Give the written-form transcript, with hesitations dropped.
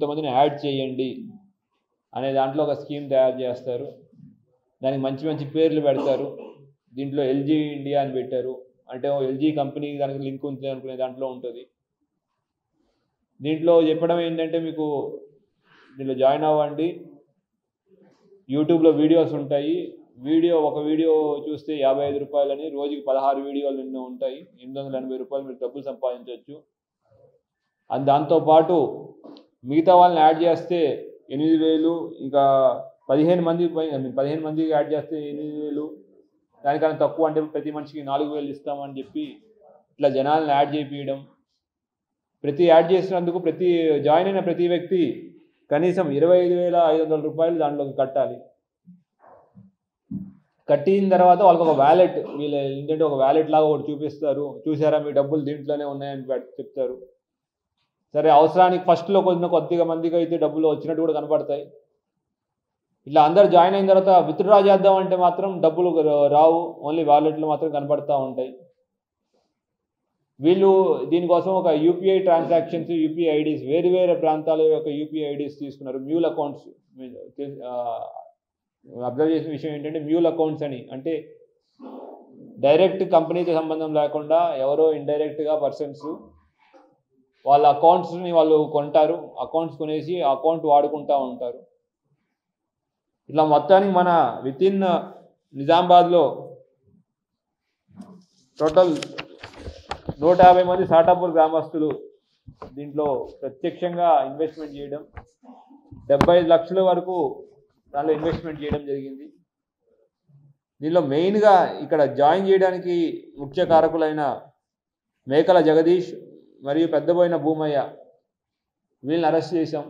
ఇంతమందిని యాడ్ చేయండి అనే దాంట్లో ఒక స్కీమ్ తయారు చేస్తారు. దానికి మంచి మంచి పేర్లు పెడతారు. దీంట్లో ఎల్జీ ఇండియా అని పెట్టారు, అంటే ఎల్జీ కంపెనీ దానికి లింక్ ఉంది అనుకునే దాంట్లో ఉంటుంది. దీంట్లో చెప్పడం ఏంటంటే మీకు దీంట్లో జాయిన్ అవ్వండి, యూట్యూబ్లో వీడియోస్ ఉంటాయి, ఒక వీడియో చూస్తే 55 రూపాయలని, రోజుకి 16 వీడియోలు ఎన్నో ఉంటాయి, 880 రూపాయలు మీరు డబ్బులు సంపాదించవచ్చు. అది దాంతోపాటు మిగతా వాళ్ళని యాడ్ చేస్తే 8,000, ఇంకా 15 మందికి యాడ్ చేస్తే 8,000, దానికన్నా తక్కువ అంటే ప్రతి మనిషికి 4,000 ఇస్తామని చెప్పి ఇట్లా జనాలను యాడ్ చేయించడం. యాడ్ చేసినందుకు జాయిన్ అయిన ప్రతి వ్యక్తి కనీసం 25,500 రూపాయలు దాంట్లోకి కట్టాలి. కట్టిన తర్వాత వాళ్ళకి ఒక వ్యాలెట్, వీళ్ళు ఏంటంటే ఒక వ్యాలెట్ లాగా ఒకటి చూపిస్తారు, చూసారా మీ డబ్బులు దీంట్లోనే ఉన్నాయని చెప్తారు. సరే, అవసరానికి ఫస్ట్లో కొద్దిగా మందికి అయితే డబ్బులు వచ్చినట్టు కూడా కనపడతాయి. ఇట్లా అందరు జాయిన్ అయిన తర్వాత విత్డ్రా చేద్దామంటే మాత్రం డబ్బులు రావు, ఓన్లీ వ్యాలెట్లు మాత్రం కనపడతా ఉంటాయి. వీళ్ళు దీనికోసం ఒక యూపీఐ ట్రాన్సాక్షన్స్, యూపీఐ ఐడీస్, వేరు ప్రాంతాల యొక్క యూపీఐ ఐడీస్ తీసుకున్నారు. మ్యూల్ అకౌంట్స్, అబ్జర్వ్ చేసిన విషయం ఏంటంటే మ్యూల్ అకౌంట్స్ అని, అంటే డైరెక్ట్ కంపెనీతో సంబంధం లేకుండా ఎవరో ఇండైరెక్ట్గా పర్సన్స్ వాళ్ళ అకౌంట్స్ని వాళ్ళు కొంటారు, అకౌంట్స్ కొనేసి ఆ అకౌంట్ వాడుకుంటూ ఉంటారు. ఇట్లా మొత్తానికి మన వితిన్ నిజామాబాద్లో టోటల్ 150 మంది సాటాపూర్ గ్రామస్తులు దీంట్లో ప్రత్యక్షంగా ఇన్వెస్ట్మెంట్ చేయడం, 75 లక్షల వరకు దానిలో ఇన్వెస్ట్మెంట్ చేయడం జరిగింది. దీనిలో మెయిన్గా ఇక్కడ జాయిన్ చేయడానికి ముఖ్య కారకులైన మేకల జగదీష్ మరియు పెద్దబోయిన భూమయ్య, వీళ్ళని అరెస్ట్ చేశాం.